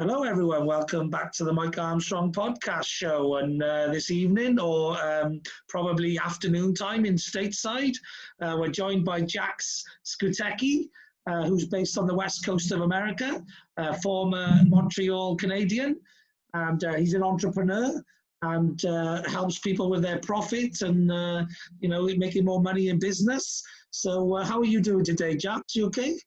Hello, everyone. Welcome back to the Mike Armstrong podcast show. And this evening, or probably afternoon time in stateside, we're joined by Jacques Skuteeki, who's based on the west coast of America, former Montreal Canadian, and he's an entrepreneur and helps people with their profit and making more money in business. So, how are you doing today, Jacques? You okay?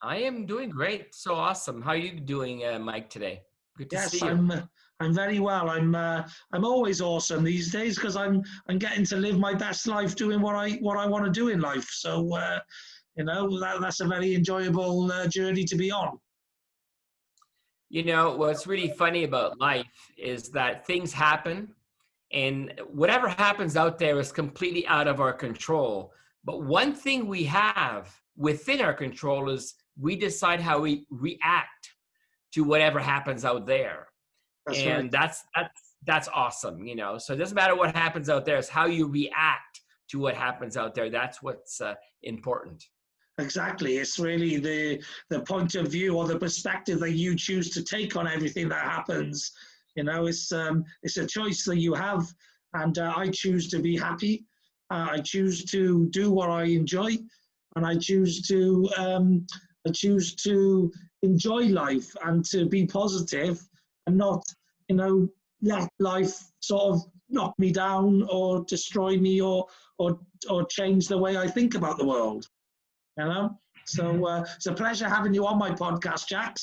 I am doing great. So awesome. How are you doing, Mike, today? Good to Yes, see you. I'm very well. I'm always awesome these days because I'm getting to live my best life doing what I want to do in life. So that's a very enjoyable journey to be on. You know, what's really funny about life is that things happen, and whatever happens out there is completely out of our control. But one thing we have within our control is we decide how we react to whatever happens out there. That's And right. that's awesome, you know. So it doesn't matter what happens out there, it's how you react to what happens out there. That's what's important. Exactly. It's really the point of view or the perspective that you choose to take on everything that happens. You know, it's a choice that you have, and I choose to be happy. I choose to do what I enjoy, and I choose to enjoy life and to be positive and not, let life sort of knock me down or destroy me or change the way I think about the world. So it's a pleasure having you on my podcast, Jacques.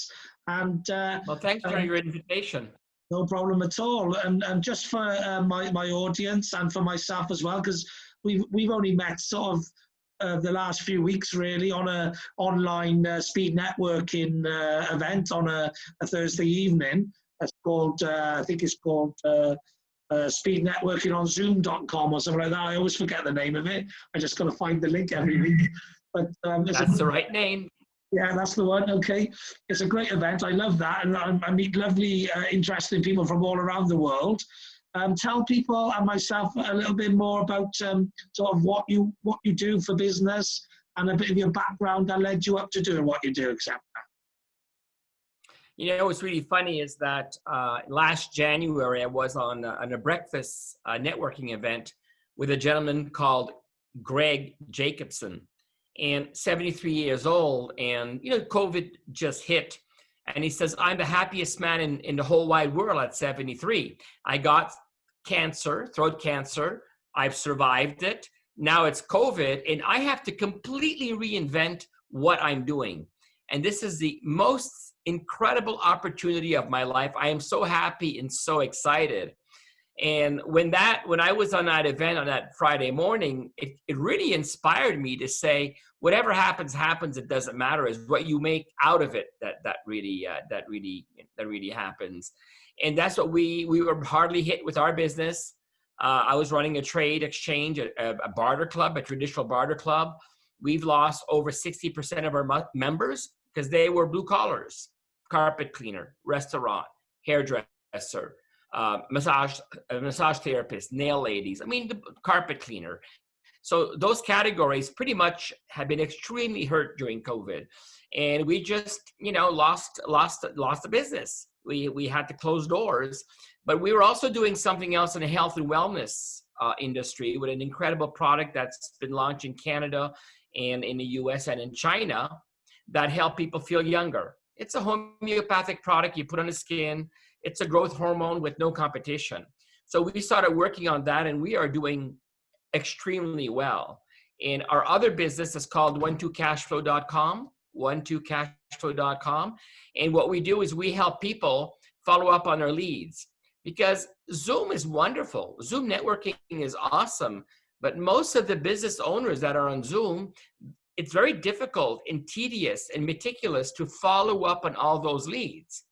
And Well, thanks for your invitation. no problem at all. And just for my audience and for myself as well, because we've only met sort of the last few weeks really on a online speed networking event on a Thursday evening. It's called I think it's called speed networking on zoom.com or something like that. I always forget the name of it. I just got to find the link every week. But That's the right name. yeah, that's the one. Okay. It's a great event. I love that. And I meet lovely, interesting people from all around the world. Tell people and myself a little bit more about sort of what you do for business and a bit of your background that led you up to doing what you do, etc. You know, what's really funny is that last January I was on a breakfast networking event with a gentleman called Greg Jacobson, and 73 years old, and COVID just hit, and he says, I'm the happiest man in the whole wide world at 73. I got cancer, throat cancer. I've survived it. Now it's COVID, and I have to completely reinvent what I'm doing. And this is the most incredible opportunity of my life. I am so happy and so excited. And when I was on that event on that Friday morning, it really inspired me to say, whatever happens, it doesn't matter. Is what you make out of it that really happens. And that's what we were hardly hit with our business. I was running a trade exchange, a barter club, a traditional barter club. We've lost over 60% of our members because they were blue collars, carpet cleaner, restaurant, hairdresser, massage therapist, nail ladies. I mean, the carpet cleaner. So those categories pretty much have been extremely hurt during COVID, and we just lost the business. We had to close doors, but we were also doing something else in the health and wellness industry with an incredible product that's been launched in Canada and in the US and in China that help people feel younger. It's a homeopathic product you put on the skin. It's a growth hormone with no competition. So we started working on that, and we are doing extremely well. And our other business is called 12cashflow.com, 12cashflow.com. And what we do is we help people follow up on their leads, because Zoom is wonderful. Zoom networking is awesome. But most of the business owners that are on Zoom, it's very difficult and tedious and meticulous to follow up on all those leads.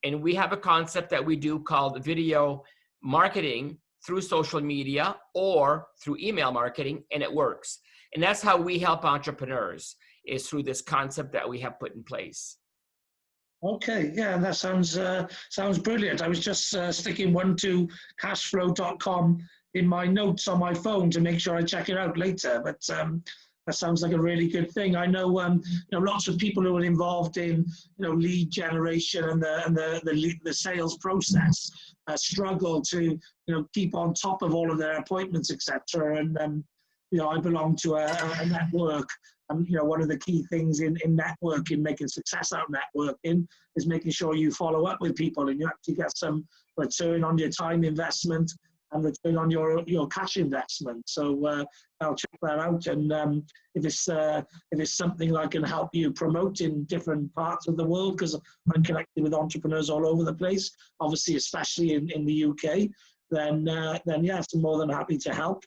And we have a concept that we do called video marketing through social media or through email marketing, and it works. And that's how we help entrepreneurs, is through this concept that we have put in place. Okay, yeah, that sounds brilliant. I was just sticking 12cashflow.com in my notes on my phone to make sure I check it out later. But That sounds like a really good thing. I know, lots of people who are involved in, lead generation and the sales process struggle to, keep on top of all of their appointments, etc. And I belong to a network. And one of the key things in networking, making success out of networking, is making sure you follow up with people and you actually get some return on your time investment and return on your cash investment. So I'll check that out, and if it's something I can help you promote in different parts of the world, because I'm connected with entrepreneurs all over the place, obviously especially in the UK, then yes, I'm more than happy to help.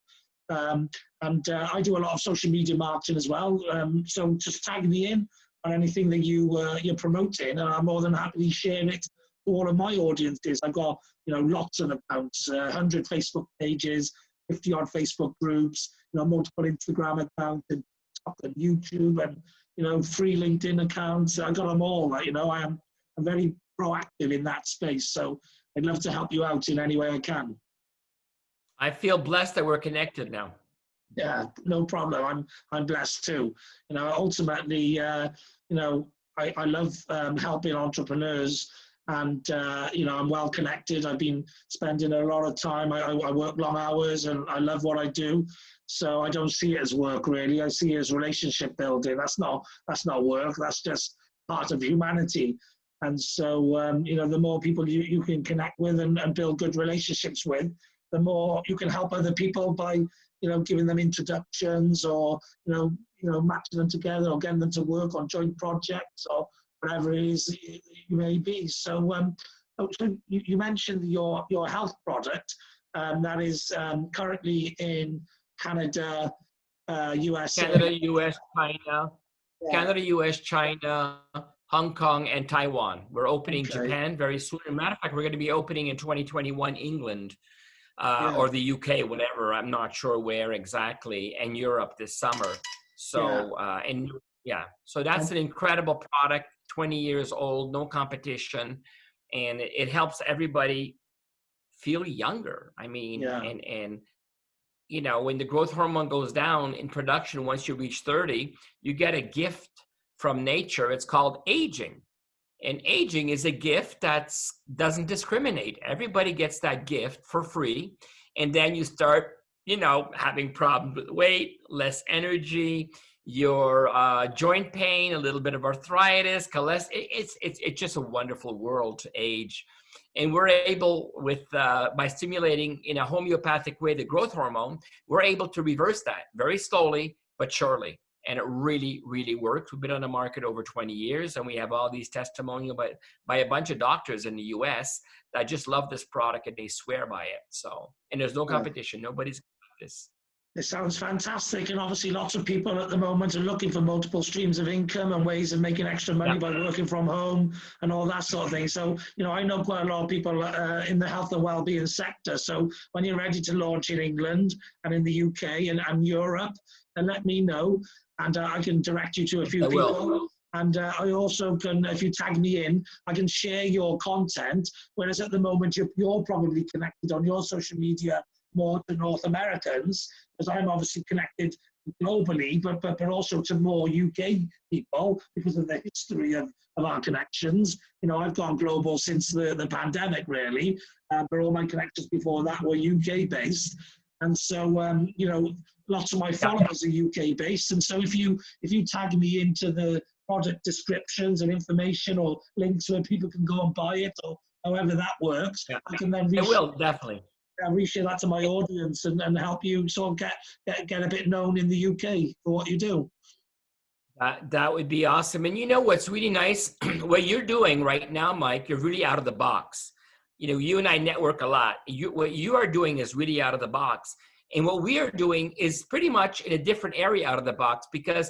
And I do a lot of social media marketing as well. So just tag me in on anything that you're promoting, and I'm more than happy to share it to all of my audiences. I've got lots of accounts, 100 Facebook pages, 50 odd Facebook groups, multiple Instagram accounts, and YouTube, and free LinkedIn accounts. I got them all. I'm very proactive in that space. So I'd love to help you out in any way I can. I feel blessed that we're connected now. Yeah, no problem. I'm blessed too. Ultimately, I love helping entrepreneurs, and I'm well connected. I've been spending a lot of time. I work long hours, and I love what I do. So I don't see it as work, really. I see it as relationship building. That's not work. That's just part of humanity. And so the more people you can connect with and build good relationships with, the more you can help other people by, giving them introductions, or, matching them together, or getting them to work on joint projects, or whatever it is you may be. So, you mentioned your health product that is currently in Canada, USA. Canada, US, China. Yeah. Canada, US, China, Hong Kong, and Taiwan. We're opening Japan very soon. As a matter of fact, we're going to be opening in 2021 England. Or the UK, whatever, I'm not sure where exactly, and Europe this summer. So, so that's an incredible product, 20 years old, no competition, and it helps everybody feel younger. I mean, and when the growth hormone goes down in production, once you reach 30, you get a gift from nature. It's called aging. And aging is a gift that doesn't discriminate. Everybody gets that gift for free. And then you start, having problems with weight, less energy, your joint pain, a little bit of arthritis, cholesterol. It's just a wonderful world to age. And we're able, by stimulating in a homeopathic way the growth hormone, we're able to reverse that very slowly but surely. And it really, really works. We've been on the market over 20 years, and we have all these testimonials by a bunch of doctors in the US that just love this product and they swear by it. So, and there's no competition. Nobody's got this. It sounds fantastic. And obviously lots of people at the moment are looking for multiple streams of income and ways of making extra money by working from home and all that sort of thing. So, I know quite a lot of people in the health and well-being sector. So when you're ready to launch in England and in the UK and Europe, then let me know. And I can direct you to a few people. And I also can, if you tag me in, I can share your content. Whereas at the moment, you're probably connected on your social media more to North Americans, because I'm obviously connected globally, but also to more UK people because of the history of our connections. I've gone global since the pandemic, really, but all my connections before that were UK based. And so, lots of my followers are UK based. And so if you tag me into the product descriptions and information or links where people can go and buy it, or however that works, I can then definitely reshare that to my audience and help you sort of get a bit known in the UK for what you do. That would be awesome. And what's really nice, what you're doing right now, Mike, you're really out of the box. You and I network a lot. What you are doing is really out of the box. And what we are doing is pretty much in a different area out of the box, because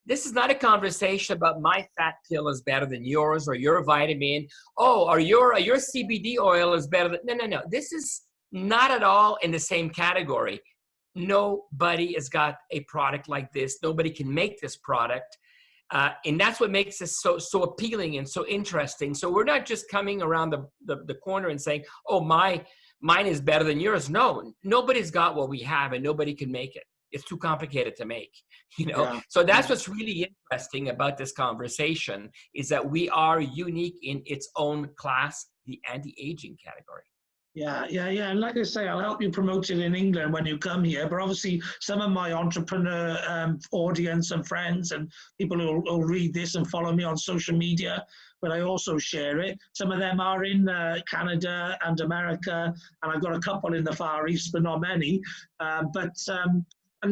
this is not a conversation about my fat pill is better than yours, or your vitamin. Or your CBD oil is better than, no. This is not at all in the same category. Nobody has got a product like this. Nobody can make this product. And that's what makes this so appealing and so interesting. So we're not just coming around the corner and saying, oh, mine is better than yours. No, nobody's got what we have, and nobody can make it. it's too complicated to make, you know? Yeah. So that's what's really interesting about this conversation, is that we are unique in its own class, the anti-aging category. Yeah. And like I say, I'll help you promote it in England when you come here. But obviously, some of my entrepreneur audience and friends and people who'll read this and follow me on social media, but I also share it. Some of them are in Canada and America, and I've got a couple in the Far East, but not many. And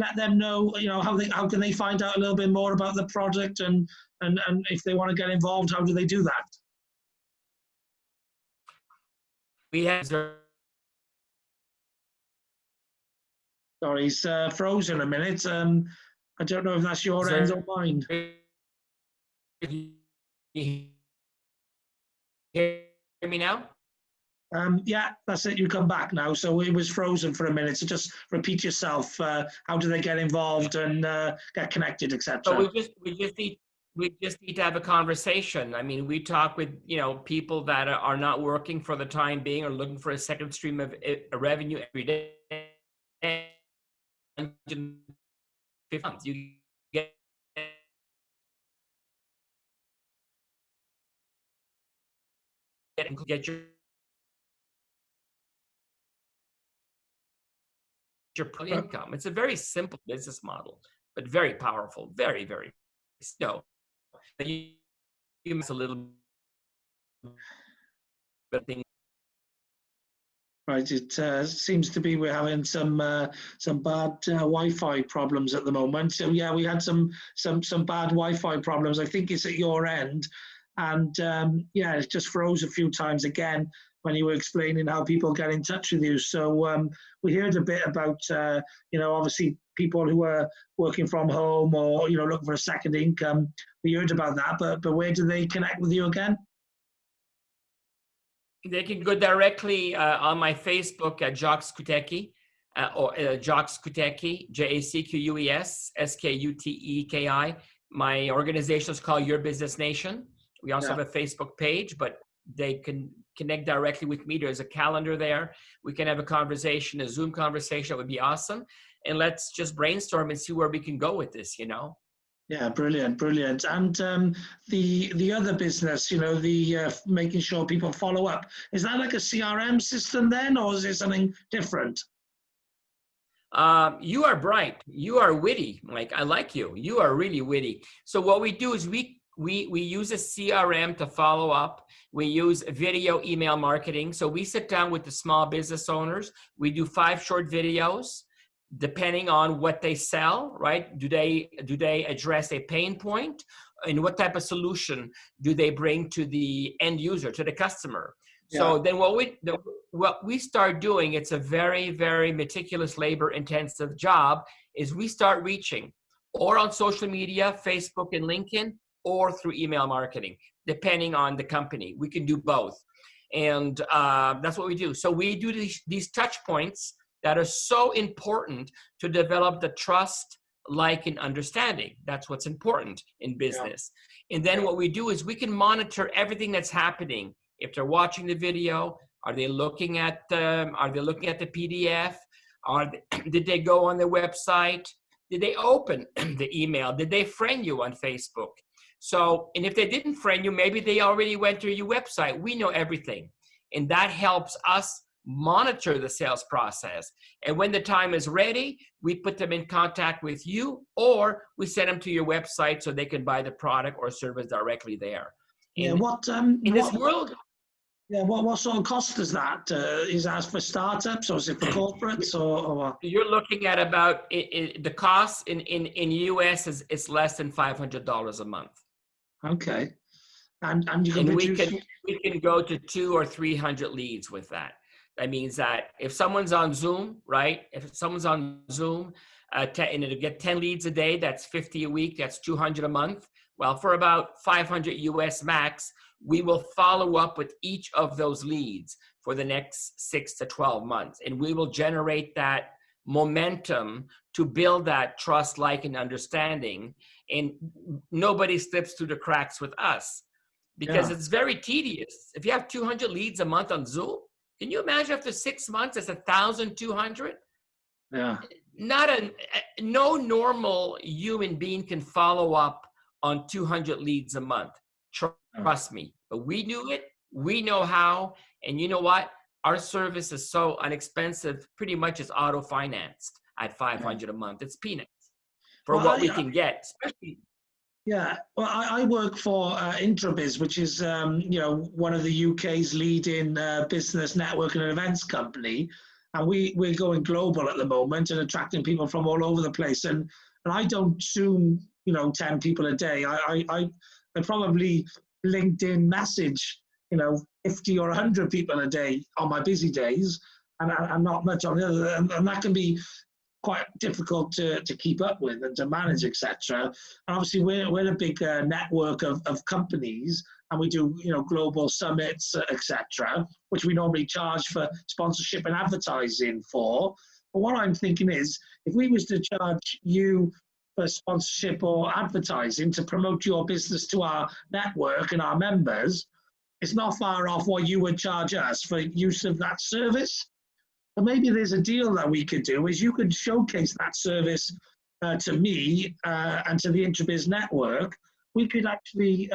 let them know, how can they find out a little bit more about the project, and if they want to get involved, how do they do that? We have. Sorry, he's frozen a minute. I don't know if that's your end or mine. You hear me now? Yeah, that's it. You come back now. So it was frozen for a minute. So just repeat yourself. How do they get involved and get connected, etc.? So we just need to have a conversation. I mean, we talk with people that are not working for the time being or looking for a second stream of revenue every day. You get your income. It's a very simple business model, but very powerful. Very, very. So you miss a little bit. Right, it seems to be we're having some bad Wi-Fi problems at the moment. So yeah, we had some bad Wi-Fi problems. I think it's at your end, and yeah, it just froze a few times again when you were explaining how people get in touch with you. So we heard a bit about obviously people who are working from home or looking for a second income. We heard about that, but where do they connect with you again? They can go directly on my Facebook at Jacques Skuteeki, or Jacques Skuteeki, Jacques Skuteeki. My organization is called Your Business Nation. We also have a Facebook page, but they can connect directly with me. There's a calendar there. We can have a conversation, a Zoom conversation. That would be awesome. And let's just brainstorm and see where we can go with this, Yeah, brilliant. And the other business, the making sure people follow up, is that like a CRM system then, or is it something different? You are bright. You are witty, Mike. I like you. You are really witty. So what we do is we use a CRM to follow up. We use video email marketing. So we sit down with the small business owners. We do 5 short videos, depending on what they sell, right? Do they address a pain point? And what type of solution do they bring to the end user, to the customer? Yeah. So then what we start doing, it's a very, very meticulous, labor-intensive job, is we start reaching or on social media, Facebook and LinkedIn, or through email marketing, depending on the company. We can do both. And that's what we do. So we do these touch points that are so important to develop the trust, like, and understanding. That's what's important in business. Yeah. And then what we do is we can monitor everything that's happening. If they're watching the video, are they looking at the PDF? Did they go on the website? Did they open the email? Did they friend you on Facebook? So, and if they didn't friend you, maybe they already went to your website. We know everything. And that helps us monitor the sales process. And when the time is ready, we put them in contact with you, or we send them to your website so they can buy the product or service directly there. Yeah, this world. Yeah, what sort of cost is that? Is that for startups, or is it for corporates, or? You're looking at about the cost in US is less than $500 a month. Okay, and you can we can go to 200 or 300 leads with that. That means that if someone's on Zoom, right? If someone's on Zoom, and it'll get 10 leads a day, that's 50 a week, that's 200 a month. Well, for about 500 US max, we will follow up with each of those leads for the next 6 to 12 months. And we will generate that momentum to build that trust, like, and understanding. And nobody slips through the cracks with us, because it's very tedious. If you have 200 leads a month on Zoom, can you imagine after 6 months, it's 1,200? Yeah. no normal human being can follow up on 200 leads a month. Trust me. But we do it. We know how. And you know what? Our service is so inexpensive. Pretty much it's auto financed at $500 a month. It's peanuts for Well, what we can get, especially. yeah, well, I work for Intrabiz, which is one of the UK's leading business networking and events company, and we're going global at the moment and attracting people from all over the place. And I don't Zoom 10 people a day. I probably LinkedIn message 50 or 100 people a day on my busy days, and not much on the other, and that can be quite difficult to keep up with and to manage, etc. And obviously, we're a big network of companies, and we do global summits, etc., which we normally charge for sponsorship and advertising for. But what I'm thinking is, if we was to charge you for sponsorship or advertising to promote your business to our network and our members, it's not far off what you would charge us for use of that service. So maybe there's a deal that we could do, is you could showcase that service to me and to the Intrabiz network. We could actually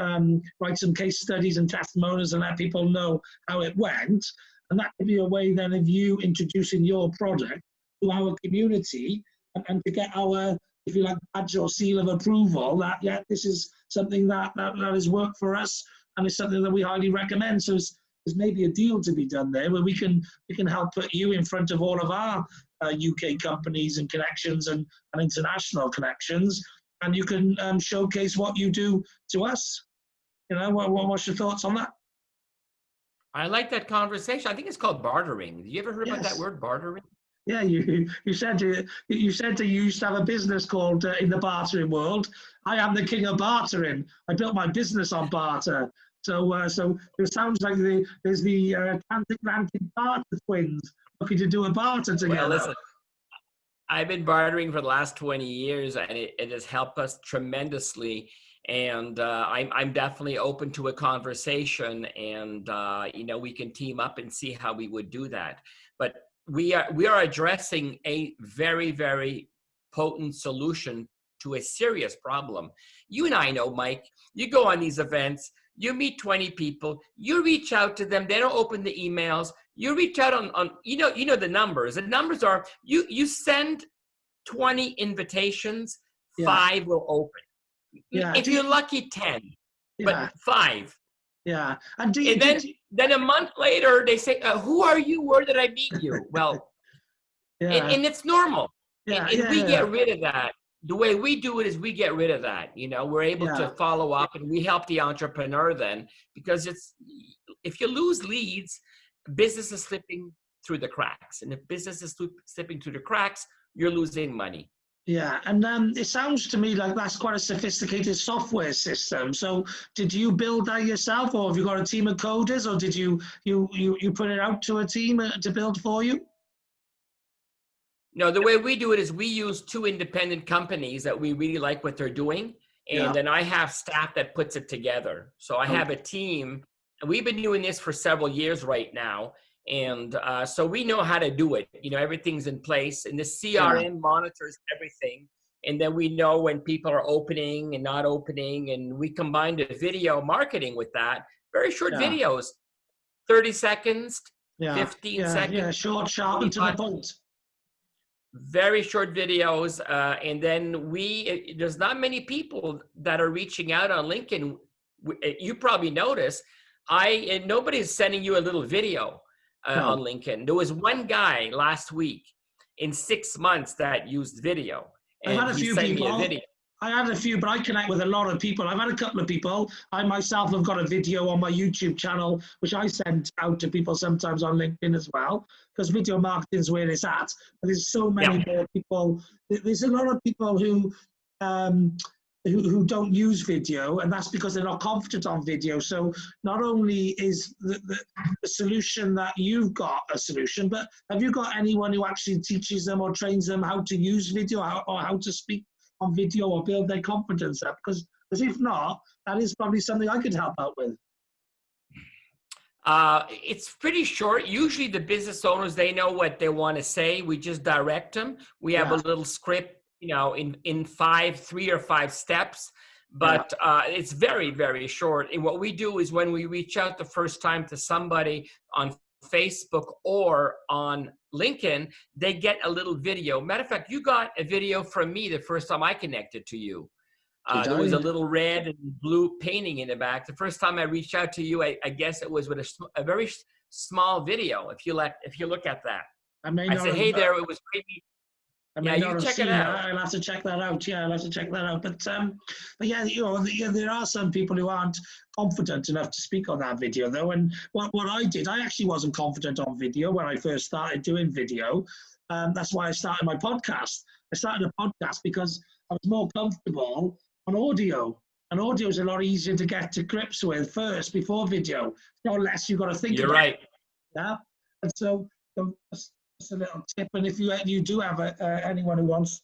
write some case studies and testimonials and let people know how it went. And that could be a way then of you introducing your product to our community and to get our, if you like, badge or seal of approval that, yeah, this is something that has worked for us and it's something that we highly recommend. So there's maybe a deal to be done there where we can help put you in front of all of our UK companies and connections and international connections, and you can showcase what you do to us. What's your thoughts on that? I like that conversation. I think it's called bartering. Have you ever heard about that word, bartering? Yeah, you said you used to have a business called in the bartering world. I am the king of bartering. I built my business on barter. So it sounds like there's the transatlantic barter twins looking to do a barter together. Well, listen, I've been bartering for the last 20 years, and it has helped us tremendously. And I'm definitely open to a conversation, and we can team up and see how we would do that. But we are addressing a very, very potent solution to a serious problem. You and I know, Mike, you go on these events, you meet 20 people, you reach out to them, they don't open the emails, you reach out on you know the numbers. The numbers are, you send 20 invitations, 5 will open. Yeah. If you're lucky, 10, but 5. Yeah. And then a month later, they say, who are you? Where did I meet you? Well, and it's normal. And we get rid of that. The way we do it is we get rid of that. We're able to follow up, and we help the entrepreneur then, because if you lose leads, business is slipping through the cracks. And if business is slipping through the cracks, you're losing money. Yeah, and it sounds to me like that's quite a sophisticated software system. So did you build that yourself, or have you got a team of coders, or did you put it out to a team to build for you? No, the way we do it is we use 2 independent companies that we really like what they're doing. And then I have staff that puts it together. So I have a team, and we've been doing this for several years right now. And so we know how to do it. Everything's in place, and the CRM monitors everything. And then we know when people are opening and not opening, and we combine the video marketing with that. Very short videos, 30 seconds, 15 seconds. Yeah, short, sharp, and to the point. Very short videos. And then there's not many people that are reaching out on LinkedIn. You probably noticed, nobody's sending you a little video. On LinkedIn. There was one guy last week in 6 months that used video. And I've had a few people. Me a video. I had a few, but I connect with a lot of people. I've had a couple of people. I myself have got a video on my YouTube channel, which I send out to people sometimes on LinkedIn as well, because video marketing is where it's at. But there's so many more people. There's a lot of people who don't use video, and that's because they're not confident on video. So not only is the solution that you've got a solution, but have you got anyone who actually teaches them or trains them how to use video or how to speak on video or build their confidence up? Because if not, that is probably something I could help out with. It's pretty short. Usually the business owners, they know what they want to say. We just direct them. We have a Yeah, little script, in 3 or 5 steps, yeah, but it's very, very short. And what we do is when we reach out the first time to somebody on Facebook or on LinkedIn, they get a little video. Matter of fact, you got a video from me the first time I connected to you. did There was a I? little red and blue painting in the back. The first time I reached out to you, I guess it was with a very small video. If you look at that, I may I not said, have. "Hey there, it was great." I Yeah, may you not have check it seen that. out. I'll have to check that out. Yeah, I'll have to check that out. But yeah, yeah, there are some people who aren't confident enough to speak on that video, though. And what I did, I actually wasn't confident on video when I first started doing video. That's why I started my podcast. I started a podcast because I was more comfortable on audio. And audio is a lot easier to get to grips with first before video. No less you've got to think You're about. right. Yeah. And so that's a little tip. And if you do have anyone who wants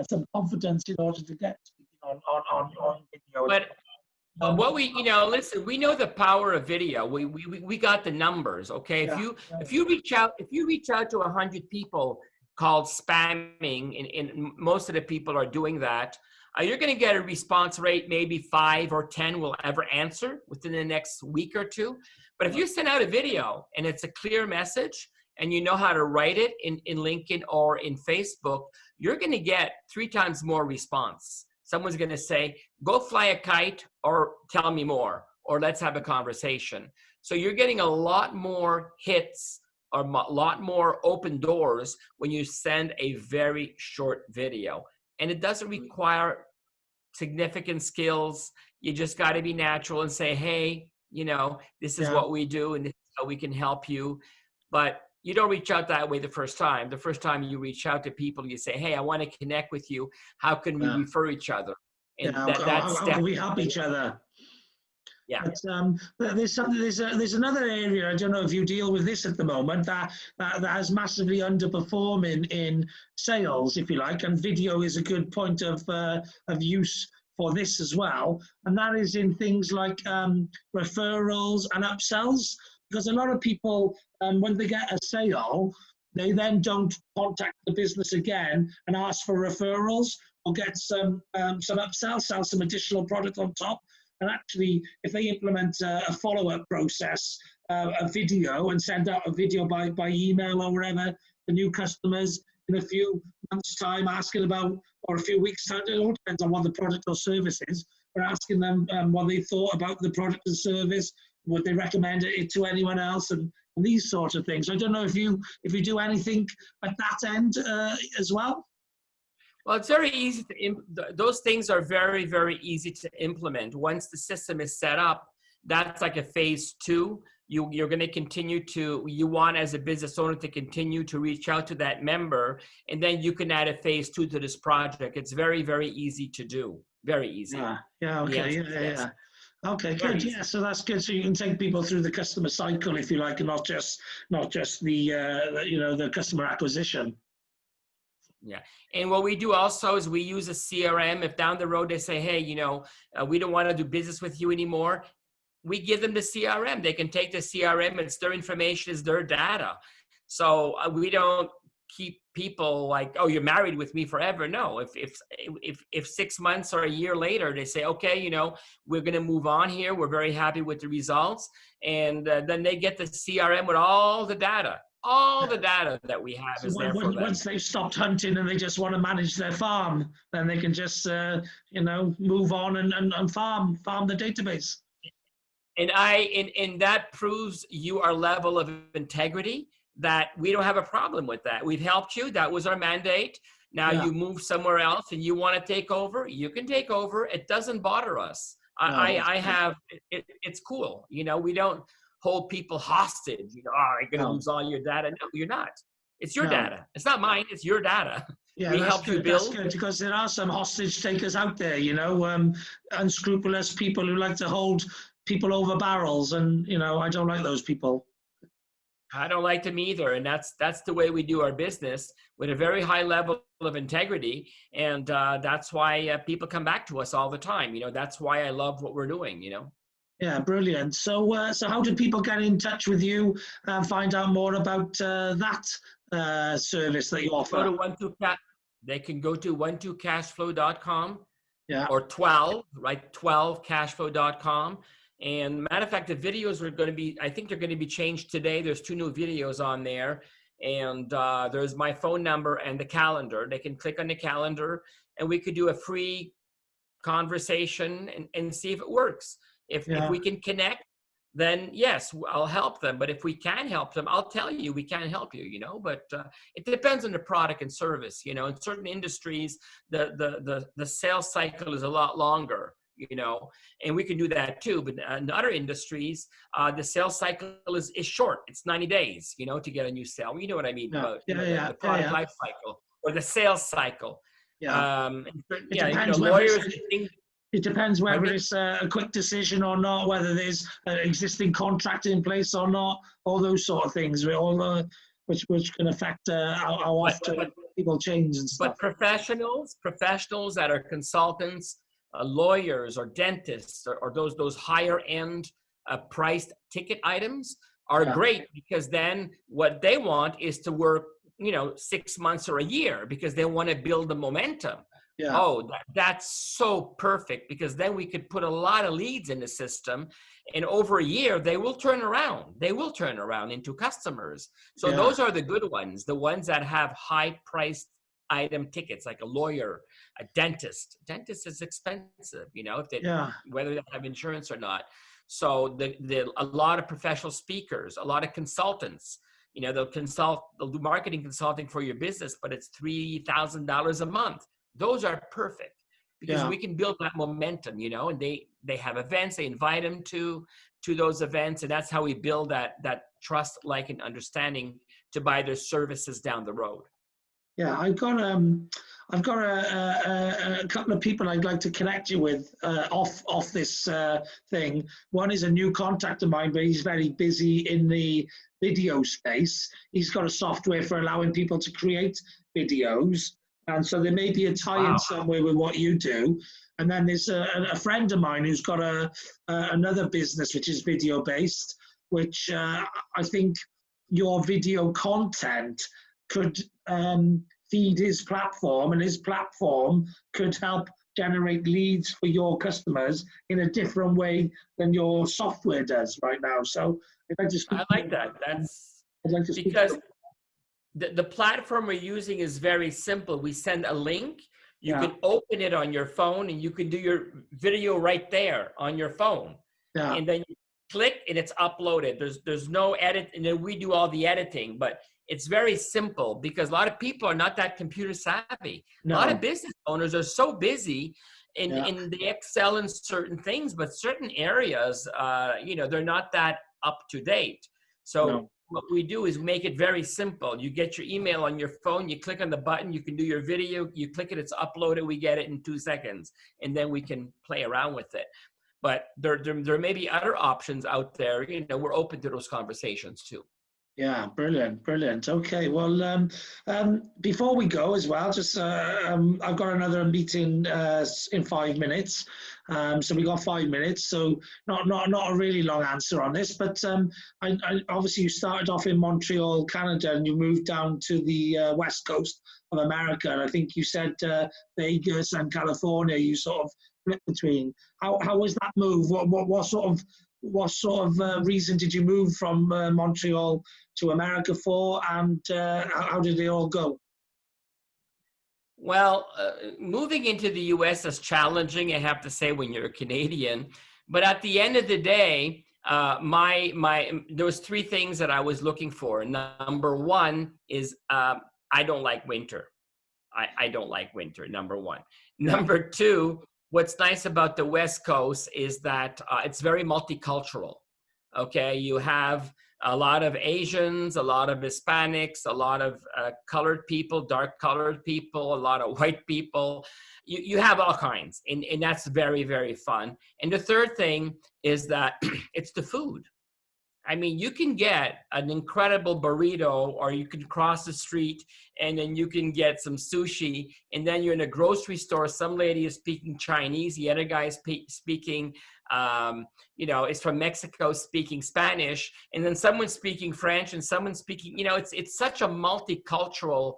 some confidence in order to get speaking on video. But what listen, we know the power of video. We got the numbers. Okay, Yeah, if you reach out to 100 people called spamming, and most of the people are doing that, you're going to get a response rate. Maybe 5 or 10 will ever answer within the next week or two. But if you send out a video and it's a clear message, and you know how to write it in LinkedIn or in Facebook, you're going to get 3 times more response. Someone's going to say, go fly a kite, or tell me more, or let's have a conversation. So you're getting a lot more hits or a lot more open doors when you send a very short video. And it doesn't require significant skills. You just got to be natural and say, hey, this is what we do and this is how we can help you. But you don't reach out that way the first time. The first time you reach out to people, you say, hey, I want to connect with you. How can we refer each other? And how can we help each other? Yeah. But there's another area. I don't know if you deal with this at the moment that has massively underperforming in sales, if you like, and video is a good point of use for this as well. And that is in things like referrals and upsells, because a lot of people, when they get a sale, they then don't contact the business again and ask for referrals or get some upsells, sell some additional product on top. And actually, if they implement a follow-up process, a video, and send out a video by email or whatever, the new customers in a few months' time asking about, or a few weeks' time, it all depends on what the product or service is, we're asking them what they thought about the product and service, would they recommend it to anyone else, and these sorts of things. I don't know if you do anything at that end as well. Well, it's very easy those things are very, very easy to implement. Once the system is set up, that's like a phase 2. You're going to continue you want as a business owner to continue to reach out to that member, and then you can add a phase 2 to this project. It's very, very easy to do. Very easy. Yeah, okay, yes. Okay, good. Yeah, so that's good. So you can take people through the customer cycle, if you like, and not just the customer acquisition. Yeah. And what we do also is we use a CRM. If down the road they say, hey, we don't want to do business with you anymore, we give them the CRM. They can take the CRM. It's their information, it's their data. So we don't keep people like, oh, you're married with me forever. No, if 6 months or a year later, they say, okay, we're going to move on here. We're very happy with the results. And then they get the CRM with all the data. All the data that we have is there for them. Once they've stopped hunting and they just want to manage their farm, then they can just, move on and farm the database. And that proves your level of integrity, that we don't have a problem with that. We've helped you. That was our mandate. Now you move somewhere else and you want to take over, you can take over. It doesn't bother us. It's cool. We don't hold people hostage. You're going to lose all your data. No, you're not. It's your data. It's not mine. It's your data. Yeah, we help you build. That's good, because there are some hostage takers out there, unscrupulous people who like to hold people over barrels, and I don't like those people. I don't like them either, and that's the way we do our business, with a very high level of integrity, and that's why people come back to us all the time. That's why I love what we're doing. Yeah, brilliant. So how do people get in touch with you and find out more about that service that you Go offer? to they can go to 12cashflow.com Yeah, or 12, right? 12cashflow.com. And matter of fact, the videos are going to be, I think they're going to be changed today. There's 2 new videos on there. And there's my phone number and the calendar. They can click on the calendar and we could do a free conversation and see if it works. If yeah, we can connect, then yes, I'll help them. But if we can help them, I'll tell you we can help you, you know. But it depends on the product and service, you know. In certain industries, the sales cycle is a lot longer, you know, and we can do that too. But in other industries, the sales cycle is short. It's 90 days, you know, to get a new sale. You know what I mean yeah, about, you yeah, know, yeah, the yeah, product yeah. life cycle or the sales cycle. Yeah. It Yeah, you know, depends whether it's lawyers. it depends whether Pardon me? it's a quick decision or not, whether there's an existing contract in place or not, all those sort of things, which can affect how But often but people change and stuff. but professionals that are consultants, lawyers or dentists or those higher end priced ticket items are Yeah, great because then what they want is to work, you know, 6 months or a year because they want to build the momentum. yeah, Oh, that's so perfect because then we could put a lot of leads in the system and over a year they will turn around. They will turn around into customers. So yeah, those are the good ones, the ones that have high priced item tickets, like a lawyer, a dentist. Dentist is expensive, you know, if they, yeah, whether they have insurance or not. So a lot of professional speakers, a lot of consultants, you know, they'll do marketing consulting for your business, but it's $3,000 a month. Those are perfect because yeah. we can build that momentum, you know, and they have events, they invite them to those events, and that's how we build that trust, like, and understanding to buy their services down the road. Yeah, I've got a couple of people I'd like to connect you with off this thing. One is a new contact of mine, but he's very busy in the video space. He's got a software for allowing people to create videos, and so there may be a tie-in Wow. somewhere with what you do. And then there's a friend of mine who's got another business which is video based, which I think your video content could feed his platform, and his platform could help generate leads for your customers in a different way than your software does right now. So I'd like to speak I to like you. that. That's I'd like to speak to because you. the platform we're using is very simple. We send a link. You Yeah, can open it on your phone and you can do your video right there on your phone. yeah, And then you click and it's uploaded. There's no edit, and then we do all the editing, but it's very simple because a lot of people are not that computer savvy. A lot of no, business owners are so busy yeah, in the Excel in certain things, but certain areas, you know, they're not that up to date. So no. what we do is make it very simple. You get your email on your phone, you click on the button, you can do your video, you click it, it's uploaded, we get it in 2 seconds, and then we can play around with it. But there may be other options out there. You know, we're open to those conversations too. Yeah, brilliant, brilliant. Okay, well, before we go as well, just I've got another meeting in 5 minutes, so we got 5 minutes. So not a really long answer on this, but obviously you started off in Montreal, Canada, and you moved down to the west coast of America, and I think you said Vegas and California. You sort of flip between. How was that move? What sort of reason did you move from Montreal to America for, and how did it all go? Well, moving into the U.S. is challenging, I have to say, when you're a Canadian. But at the end of the day, there was 3 things that I was looking for. Number one is I don't like winter. I don't like winter, number one. Yeah, Number two, what's nice about the West Coast is that it's very multicultural. Okay, you have a lot of Asians, a lot of Hispanics, a lot of colored people, dark colored people, a lot of white people. You have all kinds, and that's very, very fun. And the third thing is that it's the food. I mean, you can get an incredible burrito, or you can cross the street and then you can get some sushi. And then you're in a grocery store. Some lady is speaking Chinese. The other guy is speaking You know, is from Mexico speaking Spanish, and then someone speaking French, and someone speaking, you know, it's such a multicultural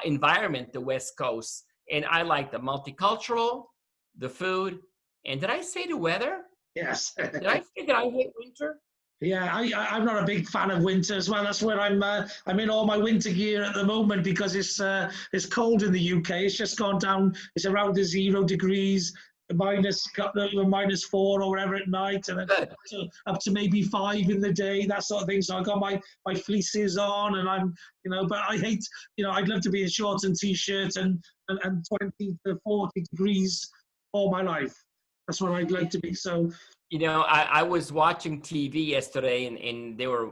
environment, the West Coast. And I like the multicultural, the food, and did I say the weather? Yes. Did I say that I hate winter? Yeah, I'm not a big fan of winter as well. That's where I'm in all my winter gear at the moment because it's cold in the UK. It's just gone down. It's around the 0 degrees, -4 or whatever at night, and then up to maybe 5 in the day, that sort of thing. So I got my fleeces on, and I'm, you know, but I hate, you know, I'd love to be in shorts and t-shirts and 20 to 40 degrees all my life. That's what I'd like to be. So. You know, I was watching TV yesterday, and they were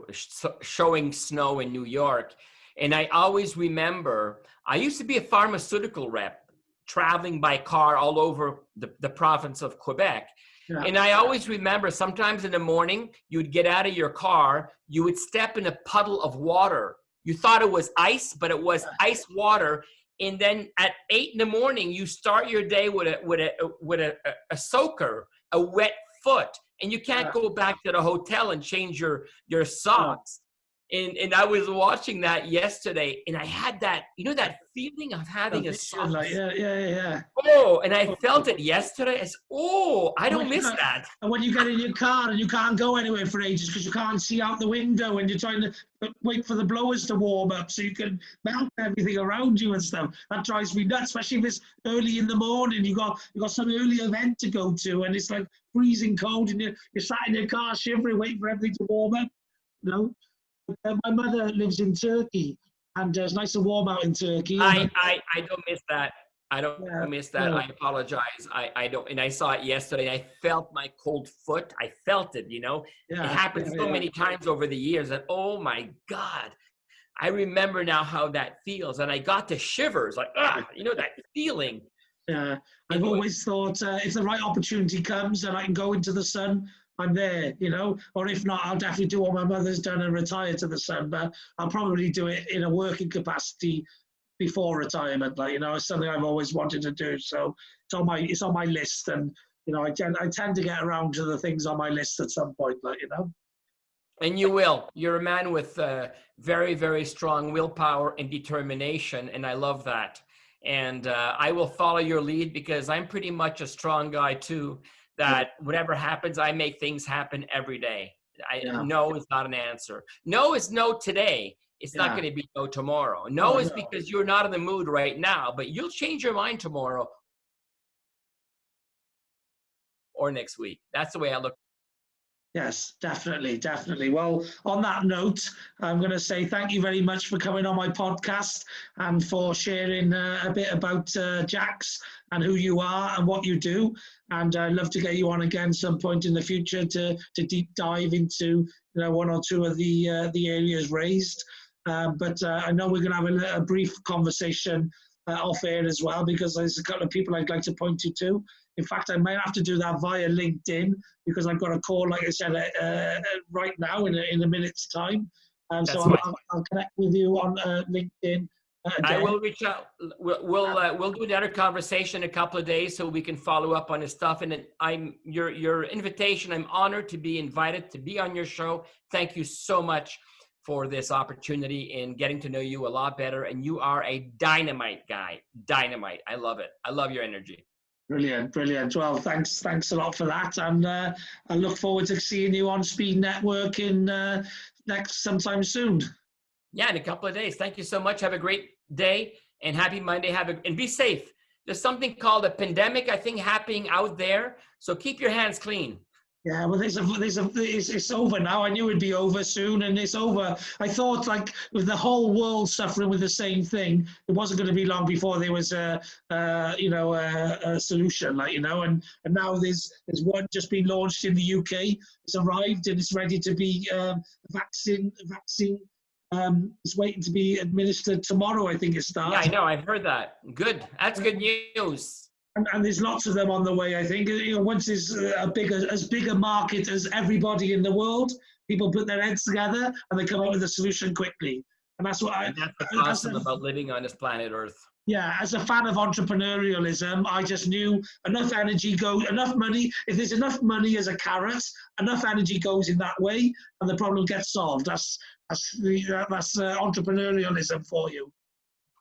showing snow in New York. And I always remember, I used to be a pharmaceutical rep, traveling by car all over the province of Quebec. Yeah. And I always remember sometimes in the morning, you'd get out of your car, you would step in a puddle of water. You thought it was ice, but it was ice water. And then at 8 in the morning, you start your day with a soaker, a wet foot, and you can't go back to the hotel and change your socks. And I was watching that yesterday, and I had that, you know, that feeling of having a sock. Like, yeah. Oh, and I felt it yesterday. I don't miss that. And when you get in your car and you can't go anywhere for ages because you can't see out the window and you're trying to wait for the blowers to warm up so you can melt everything around you and stuff. That drives me nuts, especially if it's early in the morning. You got some early event to go to, and it's like freezing cold, and you're sat in your car shivering, waiting for everything to warm up. You know. My mother lives in Turkey, and it's nice and warm out in Turkey. I don't miss that. I don't miss that. I apologize. I don't. And I saw it yesterday. I felt my cold foot. I felt it, you know. It happened so many times over the years that, oh my God, I remember now how that feels. And I got to shivers, like, you know, that feeling. Yeah. I've always thought if the right opportunity comes and I can go into the sun, I'm there, you know, or if not, I'll definitely do what my mother's done and retire to the sun, but I'll probably do it in a working capacity before retirement. Like, you know, it's something I've always wanted to do. So it's on my list, and, you know, I tend to get around to the things on my list at some point, like, you know. And you will. You're a man with very, very strong willpower and determination, and I love that. And I will follow your lead because I'm pretty much a strong guy too. That whatever happens, I make things happen every day. No is not an answer. No is no today. It's not going to be no tomorrow. No is because you're not in the mood right now, but you'll change your mind tomorrow or next week. That's the way I look. Yes, definitely. Well, on that note, I'm going to say thank you very much for coming on my podcast and for sharing a bit about Jacques and who you are and what you do. And I'd love to get you on again some point in the future to deep dive into, you know, one or two of the areas raised. But I know we're going to have a brief conversation off air as well, because there's a couple of people I'd like to point you to. In fact, I might have to do that via LinkedIn because I've got a call, like I said, right now in a minute's time. So I'll connect with you on LinkedIn. I will reach out. We'll do another conversation in a couple of days so we can follow up on this stuff. And your invitation. I'm honored to be invited to be on your show. Thank you so much for this opportunity and getting to know you a lot better. And you are a dynamite guy. Dynamite. I love it. I love your energy. Brilliant. Well, thanks a lot for that. And I look forward to seeing you on Speed Network sometime soon. Yeah, in a couple of days. Thank you so much. Have a great day and happy Monday. And be safe. There's something called a pandemic, I think, happening out there. So keep your hands clean. Yeah, well, it's over now. I knew it'd be over soon, and it's over. I thought, like, with the whole world suffering with the same thing, it wasn't going to be long before there was a solution, like, you know. And now there's one just been launched in the UK. It's arrived and it's ready to be vaccine. It's waiting to be administered tomorrow. I think it starts. Yeah, I know. I've heard that. Good. That's good news. And there's lots of them on the way, I think. You know, once there's as big a market as everybody in the world, people put their heads together and they come up with a solution quickly. And that's what that's awesome about living on this planet Earth. Yeah, as a fan of entrepreneurialism, I just knew enough energy goes, enough money. If there's enough money as a carrot, enough energy goes in that way, and the problem gets solved. That's entrepreneurialism for you.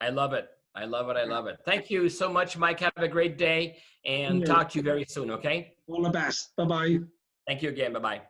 I love it. I love it. I love it. Thank you so much, Mike. Have a great day and Yeah. talk to you very soon. Okay. All the best. Bye bye. Thank you again. Bye bye.